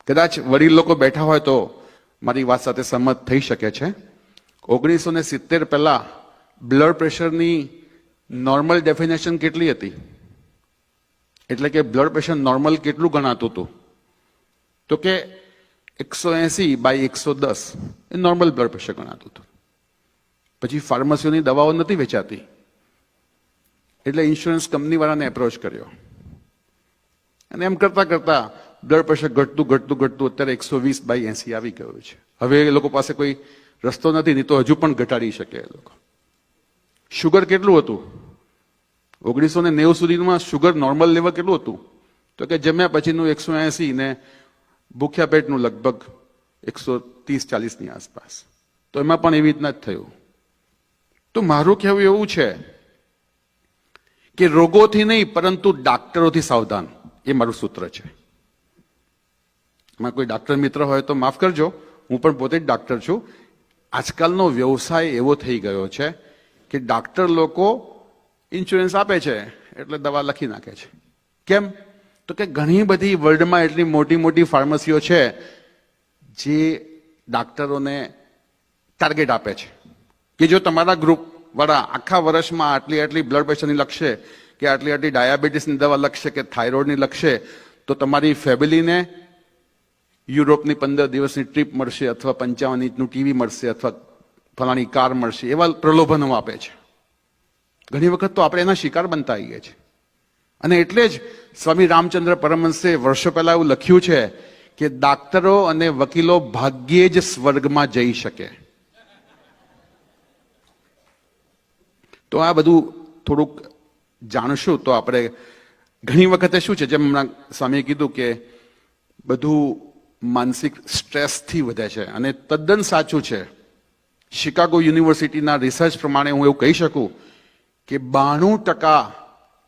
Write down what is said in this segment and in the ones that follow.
કદાચ વડીલ લોકો બેઠા હોય તો મારી વાત સાથે સંમત થઈ શકે છે. 1970 પહેલા બ્લડ પ્રેશરની નોર્મલ ડેફિનેશન કેટલી હતી? એટલે કે બ્લડ પ્રેશર નોર્મલ કેટલું ગણાતું હતું? તો કે 180/110 એ નોર્મલ બ્લડ પ્રેશર ગણાતું હતું. પછી ફાર્મસીઓની દવાઓ નથી વેચાતી એટલે ઇન્સ્યોરન્સ કંપની વાળાને એપ્રોચ કર્યો અને એમ કરતા કરતા બ્લડ પ્રેશર ઘટતું અત્યારે 120/80 આવી ગયું છે. હવે એ લોકો પાસે કોઈ રસ્તો નથી, નહીં તો હજુ પણ ઘટાડી શકે એ લોકો. શુગર કેટલું હતું 1990 સુધીમાં? શુગર નોર્મલ લેવલ કેટલું હતું? તો કે જમ્યા પછીનું 180 ને ભૂખ્યા પેટનું લગભગ 130-40ની આસપાસ. તો એમાં પણ એવી રીતના જ થયું. તો મારું કહેવું એવું છે કે રોગોથી નહીં પરંતુ ડાક્ટરોથી સાવધાન, એ મારું સૂત્ર છે. એમાં કોઈ ડાક્ટર મિત્ર હોય તો માફ કરજો, હું પણ પોતે જ ડાક્ટર છું. આજકાલનો વ્યવસાય એવો થઈ ગયો છે કે ડાક્ટર લોકો ઇન્સ્યોરન્સ આપે છે એટલે દવા લખી નાખે છે. કેમ? તો કે ઘણી બધી વર્લ્ડમાં એટલી મોટી મોટી ફાર્મસીઓ છે જે ડાક્ટરોને ટાર્ગેટ આપે છે કે જો તમારા ગ્રુપ વાળા આખા વર્ષમાં આટલી બ્લડ પ્રેશરની લખશે કે આટલી ડાયાબિટીસની દવા લખશે કે થાઇરોઇડની લખશે તો તમારી ફેમિલીને યુરોપની 15 દિવસની ટ્રીપ મળશે અથવા 55 ઇંચનું ટીવી મળશે અથવા ફલાણી કાર મળશે, એવા પ્રલોભનો આપે છે. ઘણી વખત તો આપણે એના શિકાર બનતા આવીએ છીએ. અને એટલે જ સ્વામી રામચંદ્ર પરમહંસે વર્ષો પહેલા એવું લખ્યું છે કે ડાક્ટરો અને વકીલો ભાગ્યે જ સ્વર્ગમાં જઈ શકે. તો આ બધું થોડુંક જાણશું તો આપણે ઘણી વખતે શું છે, જેમ હમણાં સ્વામીએ કીધું કે બધું માનસિક સ્ટ્રેસથી વધે છે અને તદ્દન સાચું છે. શિકાગો યુનિવર્સિટીના રિસર્ચ પ્રમાણે હું એવું કહી શકું કે 92%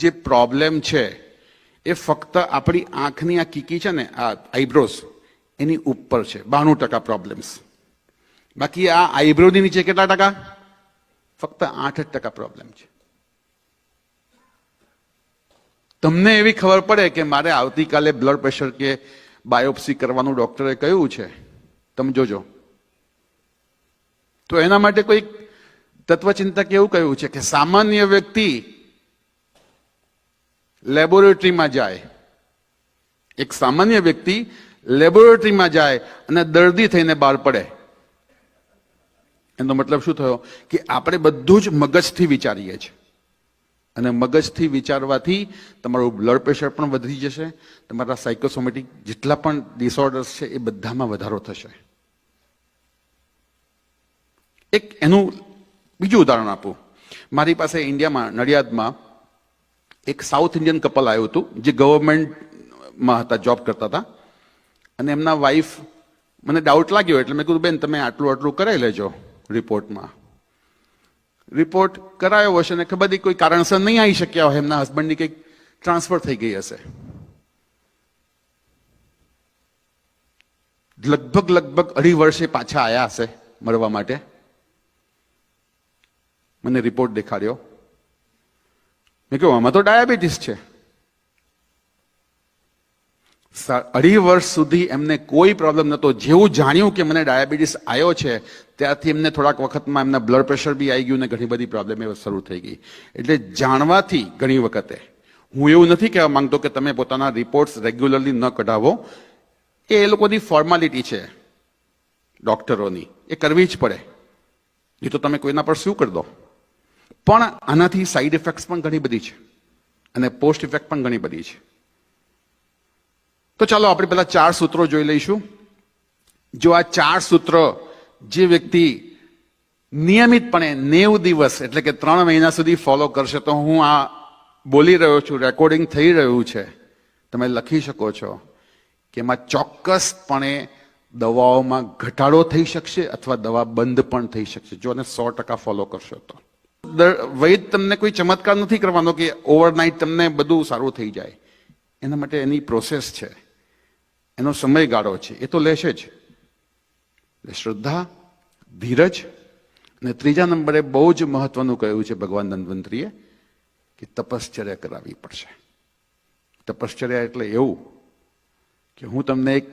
જે પ્રોબ્લેમ છે એ ફક્ત આપણી આંખની આ કીકી છે ને, આ આઈબ્રોઝ, એની ઉપર છે. 92% પ્રોબ્લેમ્સ. બાકી આ આઈબ્રોની નીચે કેટલા ટકા? ફક્ત 8% પ્રોબ્લેમ છે. તમને એવી ખબર પડે કે મારે આવતીકાલે બ્લડ પ્રેશર કે બાયોપ્સી કરવાનું ડોક્ટરે કહ્યું છે, તમે જોજો. તો એના માટે કોઈ તત્વચિંતક એવું કહ્યું છે કે સામાન્ય વ્યક્તિ લેબોરેટરીમાં જાય, એક સામાન્ય વ્યક્તિ લેબોરેટરીમાં જાય અને દર્દી થઈને બહાર પડે. એનો મતલબ શું થયો કે આપણે બધું જ મગજથી વિચારીએ છીએ અને મગજથી વિચારવાથી તમારું બ્લડ પ્રેશર પણ વધી જશે, તમારા સાયકોસોમેટિક જેટલા પણ ડિસઓર્ડર્સ છે એ બધામાં વધારો થશે. એક એનું બીજું ઉદાહરણ આપું. મારી પાસે ઇન્ડિયામાં નડિયાદમાં એક સાઉથ ઇન્ડિયન કપલ આવ્યું હતું જે ગવર્મેન્ટમાં હતા, જોબ કરતા હતા. અને એમના વાઈફ, મને ડાઉટ લાગ્યો એટલે મેં કીધું બેન તમે આટલું કરાવી લેજો રિપોર્ટમાં. રિપોર્ટ કરાયો હશે ને ખબર કોઈ કારણસર નહીં આવી શક્યા હોય, એમના હસબન્ડની કંઈક ટ્રાન્સફર થઈ ગઈ હશે. લગભગ 2.5 વર્ષે પાછા આવ્યા હશે મળવા માટે. મને રિપોર્ટ દેખાડ્યો. મેં કહ્યું આમાં તો ડાયાબિટીસ છે. 2.5 વર્ષ સુધી એમને કોઈ પ્રોબ્લેમ નહોતો. જેવું જાણ્યું કે મને ડાયાબિટીસ આવ્યો છે ત્યારથી એમને થોડાક વખતમાં એમના બ્લડ પ્રેશર બી આવી ગયું ને ઘણી બધી પ્રોબ્લેમ એ શરૂ થઈ ગઈ. એટલે જાણવાથી ઘણી વખતે, હું એવું નથી કહેવા માંગતો કે તમે પોતાના રિપોર્ટ્સ રેગ્યુલરલી ન કઢાવો, એ લોકોની ફોર્માલિટી છે ડોક્ટરોની, એ કરવી જ પડે, નહીં તો તમે કોઈના પર શું કરી દો. પણ આનાથી સાઈડ ઇફેક્ટ્સ પણ ઘણી બધી છે અને પોસ્ટ ઇફેક્ટ પણ ઘણી બધી છે. તો ચાલો આપણે પેલા 4 સૂત્રો જોઈ લઈશું. જો આ 4 સૂત્ર જે વ્યક્તિ નિયમિતપણે 90 દિવસ એટલે કે 3 મહિના સુધી ફોલો કરશે, તો હું આ બોલી રહ્યો છું, રેકોર્ડિંગ થઈ રહ્યું છે, તમે લખી શકો છો કે એમાં ચોક્કસપણે દવાઓમાં ઘટાડો થઈ શકશે અથવા દવા બંધ પણ થઈ શકશે જો એને 100% ફોલો કરશો તો. વૈદ તમને કોઈ ચમત્કાર નથી કરવાનો કે ઓવરનાઇટ તમને બધું સારું થઈ જાય. એના માટે એની પ્રોસેસ છે, એનો સમયગાળો છે, એ તો લેશે જ. શ્રદ્ધા, ધીરજ અને 3જા નંબરે બહુ જ મહત્વનું કહ્યું છે ભગવાન ધન્વંતરીએ કે તપશ્ચર્યા કરાવવી પડશે. તપશ્ચર્યા એટલે એવું કે હું તમને એક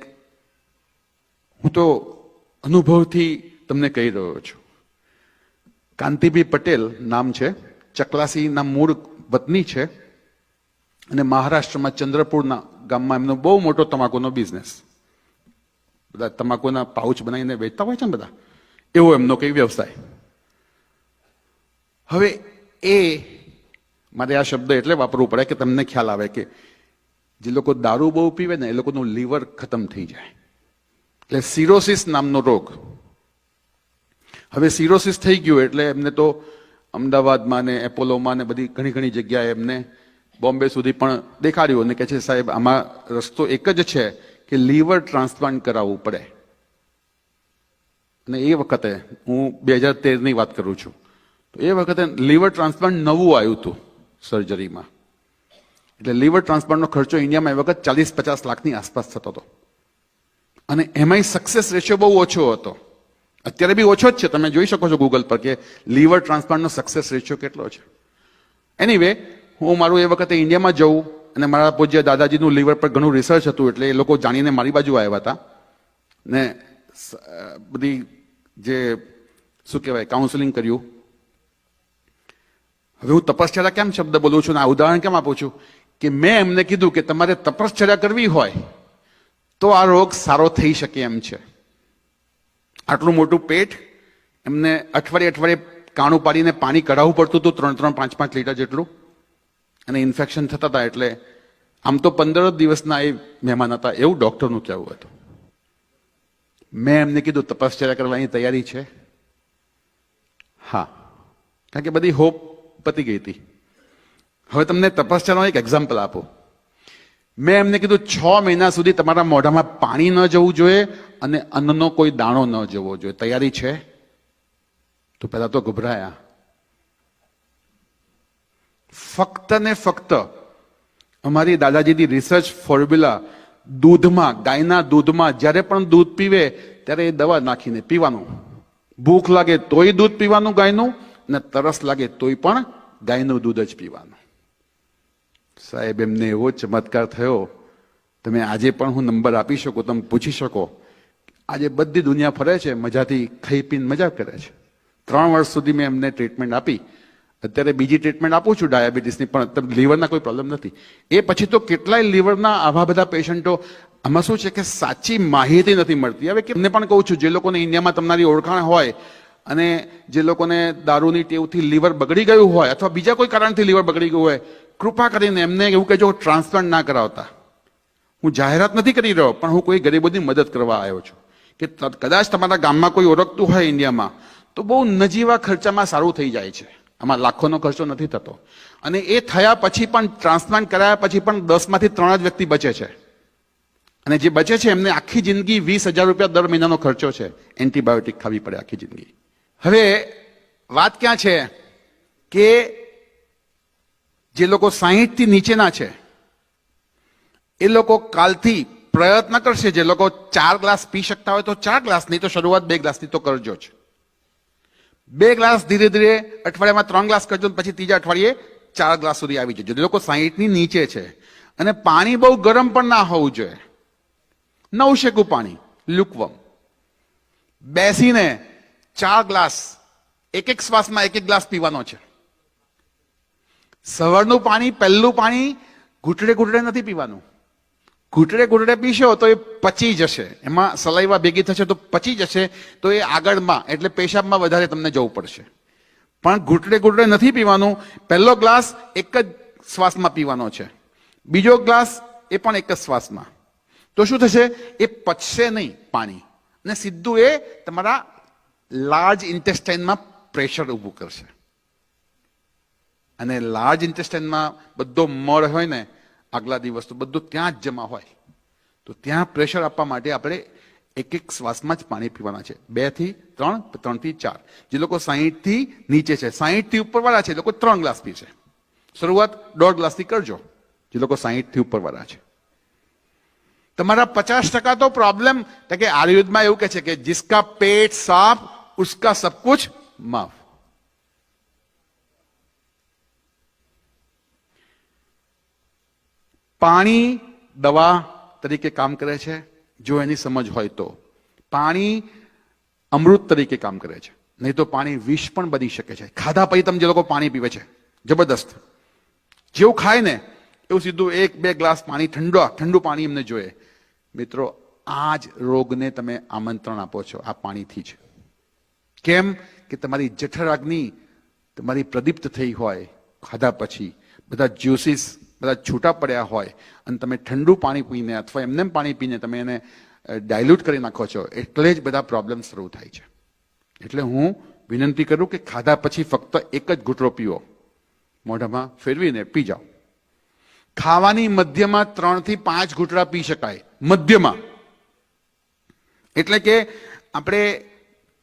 હું તો અનુભવથી તમને કહી રહ્યો છું. કાંતિભાઈ પટેલ નામ છે, ચકલાસીના મૂળ વતની છે અને મહારાષ્ટ્રમાં ચંદ્રપુરના ગામમાં એમનો બહુ મોટો તમાકુનો બિઝનેસ, બધા તમાકુના પાઉચ બનાવીને વેચતા હોય છે ને બધા, એવો એમનો કંઈક વ્યવસાય. હવે એ મારે આ શબ્દ એટલે વાપરવું પડે કે તમને ખ્યાલ આવે કે જે લોકો દારૂ બહુ પીવે ને એ લોકોનું લીવર ખતમ થઈ જાય, એટલે સિરોસિસ નામનો રોગ. હવે સિરોસિસ થઈ ગયું એટલે એમને તો અમદાવાદમાં ને એપોલોમાં ને બધી ઘણી ઘણી જગ્યાએ એમને બોમ્બે સુધી પણ દેખાડ્યું અને કહે છે સાહેબ આમાં રસ્તો એક જ છે કે લીવર ટ્રાન્સપ્લાન્ટ કરાવવું પડે. અને એ વખતે હું 2013ની વાત કરું છું, તો એ વખતે લીવર ટ્રાન્સપ્લાન્ટ નવું આવ્યું હતું સર્જરીમાં, એટલે લીવર ટ્રાન્સપ્લાન્ટનો ખર્ચો ઇન્ડિયામાં એ વખત 40-50 લાખની આસપાસ થતો હતો અને એમાંય સક્સેસ રેશિયો બહુ ઓછો હતો. અત્યારે બી ઓછો જ છે, તમે જોઈ શકો છો ગૂગલ પર કે લીવર ટ્રાન્સપ્લાન્ટનો સક્સેસ રેશિયો કેટલો છે. એનીવે હું મારું એ વખતે ઇન્ડિયામાં જવું અને મારા પૂજ્ય દાદાજીનું લીવર પર ઘણું રિસર્ચ હતું એટલે એ લોકો જાણીને મારી બાજુ આવ્યા હતા ને બધી જે શું કહેવાય કાઉન્સેલિંગ કર્યું. હવે હું તપશ્ચર્યા કેમ શબ્દ બોલું છું ને આ ઉદાહરણ કેમ આપું છું કે મેં એમને કીધું કે તમારે તપશ્ચર્યા કરવી હોય તો આ રોગ સારો થઈ શકે એમ છે. આટલું મોટું પેટ, એમને અઠવાડિયે કાણું પાડીને પાણી કઢાવવું પડતું હતું 3-3, 5-5 લીટર જેટલું, અને ઇન્ફેક્શન થતા હતા. એટલે આમ તો 15 દિવસના એ મહેમાન હતા એવું ડૉક્ટરનું કહેવું હતું. મેં એમને કીધું તપશ્ચર્યા કરવાની તૈયારી છે? હા, કારણ કે બધી હોપ પતી ગઈ હતી. હવે તમને તપશ્ચર્યાનો એક એક્ઝામ્પલ આપું. મેં એમને કીધું 6 મહિના સુધી તમારા મોઢામાં પાણી ન જવું જોઈએ અને અન્નનો કોઈ દાણો ન જવો જોઈએ. તૈયારી છે? તો પહેલા તો ગભરાયા. ફક્ત ને ફક્ત અમારી દાદાજીની રિસર્ચ ફોર્મ્યુલા, દૂધમાં, ગાયના દૂધમાં જ્યારે પણ દૂધ પીવે ત્યારે એ દવા નાખીને પીવાનું. ભૂખ લાગે તોય દૂધ પીવાનું ગાયનું, ને તરસ લાગે તોય પણ ગાયનું દૂધ જ પીવાનું. સાહેબ એમને એવો ચમત્કાર થયો, તમે આજે પણ હું નંબર આપી શકું, તમે પૂછી શકો. આજે બધી દુનિયા ફરે છે, મજાથી ખાઈ પીને મજા કરે છે. 3 વર્ષ સુધી મેં એમને ટ્રીટમેન્ટ આપી. અત્યારે બીજી ટ્રીટમેન્ટ આપું છું ડાયાબિટીસની, પણ લીવરના કોઈ પ્રોબ્લેમ નથી. એ પછી તો કેટલાય લીવરના આવા બધા પેશન્ટો. આમાં શું છે કે સાચી માહિતી નથી મળતી. હવે એમને પણ કહું છું, જે લોકોને ઇન્ડિયામાં તમારી ઓળખાણ હોય અને જે લોકોને દારૂની ટેવથી લીવર બગડી ગયું હોય અથવા બીજા કોઈ કારણથી લીવર બગડી ગયું હોય, કૃપા કરીને એમને એવું કહેજો ટ્રાન્સપ્લાન્ટ ના કરાવતા. હું જાહેરાત નથી કરી રહ્યો, પણ હું કોઈ ગરીબોની મદદ કરવા આવ્યો છું કે કદાચ તમારા ગામમાં કોઈ ઓળખતું હોય ઇન્ડિયામાં તો બહુ નજીવા ખર્ચામાં સારું થઈ જાય છે. આમાં લાખોનો ખર્ચો નથી થતો. અને એ થયા પછી પણ, ટ્રાન્સપ્લાન્ટ કરાયા પછી પણ 10માંથી 3 જ વ્યક્તિ બચે છે. અને જે બચે છે એમને આખી જિંદગી 20,000 રૂપિયા દર મહિનાનો ખર્ચો છે. એન્ટીબાયોટિક ખાવી પડે આખી જિંદગી. હવે વાત ક્યાં છે કે જે લોકો 60 થી નીચેના છે એ લોકો કાલથી પ્રયત્ન કરશે. જે લોકો 4 ગ્લાસ પી શકતા હોય તો 4 ગ્લાસ, નહીં તો શરૂઆત 2 ગ્લાસથી તો કરજો જ. 2 ગ્લાસ ધીરે ધીરે અઠવાડિયામાં 3 ગ્લાસ કરજો, પછી ત્રીજા અઠવાડિયે 4 ગ્લાસ સુધી આવી જજો. જે લોકો 60 ની નીચે છે. અને પાણી બહુ ગરમ પણ ના હોવું જોઈએ, નવશેકું પાણી, લુકવમ. બેસીને 4 ગ્લાસ, એક શ્વાસમાં 1 ગ્લાસ પીવાનો છે. સવારનું પાણી, પહેલું પાણી ઘૂંટડે ઘૂંટડે નથી પીવાનું. ઘૂંટડે ઘૂંટડે પીશો તો એ પચી જશે, એમાં સલાઈવા ભેગી થશે તો પચી જશે, તો એ આગળમાં એટલે પેશાબમાં વધારે તમને જવું પડશે. પણ ઘૂંટડે ઘૂંટડે નથી પીવાનું. પહેલો ગ્લાસ એક જ શ્વાસમાં પીવાનો છે, બીજો ગ્લાસ એ પણ એક જ શ્વાસમાં. તો શું થશે? એ પચશે નહીં પાણી, અને સીધું એ તમારા લાર્જ ઇન્ટેસ્ટાઇનમાં પ્રેશર ઊભું કરશે. અને લાર્જ ઇન્ટેસ્ટાઇનમાં બધો મળ હોય ને આગલા દિવસ, તો બધું ત્યાં જ જમા હોય. તો ત્યાં પ્રેશર આપવા માટે આપણે એક શ્વાસમાં જ પાણી પીવાના છે. 2 થી 3, 3 થી 4. જે લોકો 60 થી નીચે છે, 60 થી ઉપર વાળા છે, એ લોકો 3 ગ્લાસ પીશે. શરૂઆત 1.5 ગ્લાસથી કરજો, જે લોકો 60 થી ઉપર વાળા છે. તમારા 50% તો પ્રોબ્લેમ કે આયુર્વેદમાં એવું કહે છે કે જિસકા પેટ સાફ ઉસકા સબ કુછ માફ. પાણી દવા તરીકે કામ કરે છે જો એની સમજ હોય તો. પાણી અમૃત તરીકે કામ કરે છે, નહીં તો પાણી વિષ પણ બની શકે છે. ખાધા પછી તમે જે લોકો પાણી પીવે છે જબરદસ્ત, જેવું ખાય ને એવું સીધું 1-2 ગ્લાસ પાણી ઠંડુ પાણી એમને જોઈએ. મિત્રો, આ જ રોગને તમે આમંત્રણ આપો છો આ પાણીથી જ. કેમ કે તમારી જઠરાગ્નિ તમારી પ્રદીપ્ત થઈ હોય, ખાધા પછી બધા જ્યુસીસ બધા છૂટા પડ્યા હોય અને તમે ઠંડુ પાણી પીને અથવા એમને પાણી પીને તમે એને ડાયલ્યુટ કરી નાખો છો, એટલે જ બધા પ્રોબ્લેમ શરૂ થાય છે. એટલે હું વિનંતી કરું કે ખાધા પછી ફક્ત એક જ ઘૂંટડો પીવો, મોઢામાં ફેરવીને પી જાઓ. ખાવાની મધ્યમાં 3 થી 5 ઘૂંટડા પી શકાય, મધ્યમાં. એટલે કે આપણે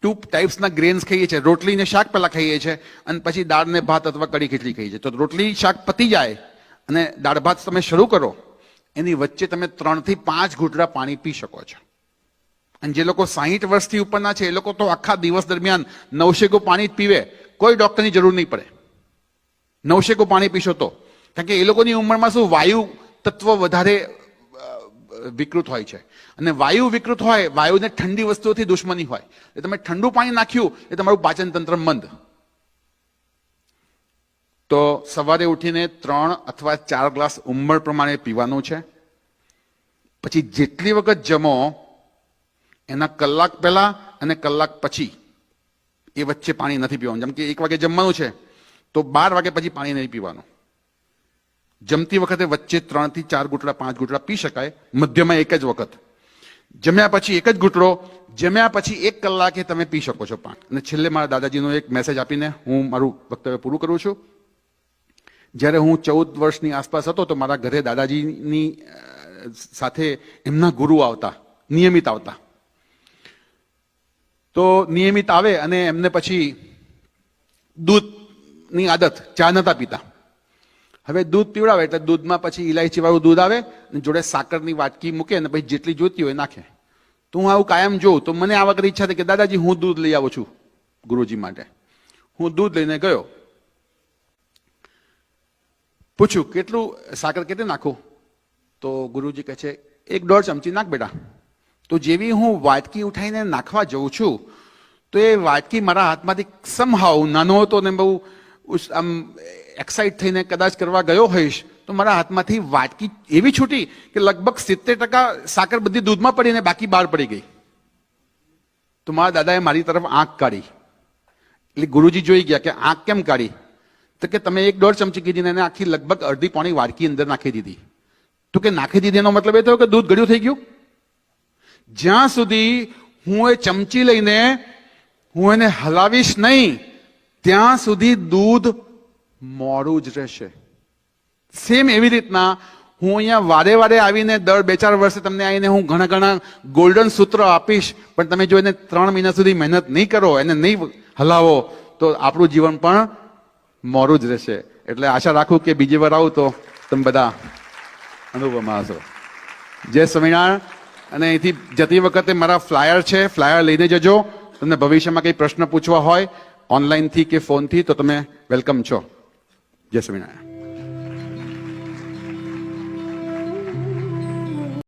2 ટાઈપ્સના ગ્રેન્સ ખાઈએ છીએ. રોટલી ને શાક પહેલા ખાઈએ છીએ અને પછી દાળ ને ભાત અથવા કઢી ખીચડી ખાઈએ છીએ. તો રોટલી શાક પતી જાય અને દાળ ભાત તમે શરૂ કરો, એની વચ્ચે તમે 3 થી 5 ઘૂંટડા પાણી પી શકો છો. અને જે લોકો 60 વર્ષથી ઉપરના છે એ લોકો તો આખા દિવસ દરમિયાન 9 શેકો પાણી જ પીવે, કોઈ ડોક્ટરની જરૂર નહીં પડે. 9 શેકો પાણી પીશો તો, કારણ કે એ લોકોની ઉંમરમાં શું વાયુ તત્વ વધારે વિકૃત હોય છે. અને વાયુ વિકૃત હોય, વાયુને ઠંડી વસ્તુઓથી દુશ્મની હોય. એટલે તમે ઠંડુ પાણી નાખ્યું એ તમારું પાચન તંત્ર મંદ. તો સવારે ઉઠીને 3 અથવા 4 ગ્લાસ ઉંમર પ્રમાણે પીવાનું છે. પછી જેટલી વખત જમો એના કલાક પહેલા અને કલાક પછી એ વચ્ચે પાણી નથી પીવાનું. જેમ કે 1 વાગે જમવાનું છે તો 12 વાગે પછી પાણી નહીં પીવાનું. જમતી વખતે વચ્ચે 3 થી 4 ઘૂંટડા 5 ઘૂંટડા પી શકાય, મધ્યમાં એક જ વખત. જમ્યા પછી એક જ ઘૂંટડો, જમ્યા પછી 1 કલાકે તમે પી શકો છો પાણી. અને છેલ્લે મારા દાદાજીનો એક મેસેજ આપીને હું મારું વક્તવ્ય પૂરું કરું છું. જ્યારે હું 14 વર્ષની આસપાસ હતો તો મારા ઘરે દાદાજીની સાથે એમના ગુરુ આવતા, નિયમિત આવતા. તો નિયમિત આવે અને એમને પછી દૂધની આદત, ચા નતા પીતા. હવે દૂધ પીવડાવે એટલે દૂધમાં પછી ઇલાયચી વાળું દૂધ આવે અને જોડે સાકરની વાટકી મૂકે અને પછી જેટલી જોઈતી હોય નાખે. તો હું આવું કાયમ જોઉં તો મને આ વખતે ઈચ્છા થઈ કે દાદાજી હું દૂધ લઈ આવું છું ગુરુજી માટે. હું દૂધ લઈને ગયો, પૂછ્યું કેટલું સાકર કેટલી નાખું? તો ગુરુજી કહે છે 1-1.5 ચમચી નાખ બેટા. તો જેવી હું વાટકી ઉઠાઈને નાખવા જઉં છું તો એ વાટકી મારા હાથમાંથી સમહાવ, નાનો હતો ને બહુ આમ એક્સાઇટ થઈને કદાચ કરવા ગયો હોઈશ તો મારા હાથમાંથી વાટકી એવી છૂટી કે લગભગ 70% સાકર બધી દૂધમાં પડીને બાકી બહાર પડી ગઈ. તો મારા દાદાએ મારી તરફ આંખ કાઢી. એટલે ગુરુજી જોઈ ગયા કે આંખ કેમ કાઢી? તો કે તમે 1-1.5 ચમચી કીધી એને આખી લગભગ અડધી પોણી વાટકી અંદર નાખી દીધી. તો કે નાખી દીધી એનો મતલબ એ થયો કે દૂધ ગળ્યું થઈ ગયું? જ્યાં સુધી હું એ ચમચી લઈને હું એને હલાવીશ નહીં ત્યાં સુધી દૂધ મોડું જ રહેશે. સેમ એવી રીતના હું અહીંયા વારે વારે આવીને દર 2-4 વર્ષે તમને આવીને હું ઘણા ગોલ્ડન સૂત્રો આપીશ, પણ તમે જો એને 3 મહિના સુધી મહેનત નહીં કરો, એને નહીં હલાવો તો આપણું જીવન પણ મોડું જ રહેશે. એટલે આશા રાખું કે બીજી વાર આવું તો તમે બધા અનુભવમાં હશો. જય સ્વામિનારાયણ. અને અહીંથી જતી વખતે મારા ફ્લાયર છે, ફ્લાયર લઈને જજો. તમને ભવિષ્યમાં કંઈ પ્રશ્ન પૂછવા હોય ઓનલાઈનથી કે ફોનથી તો તમે વેલકમ છો. જય સ્વામિનારાયણ.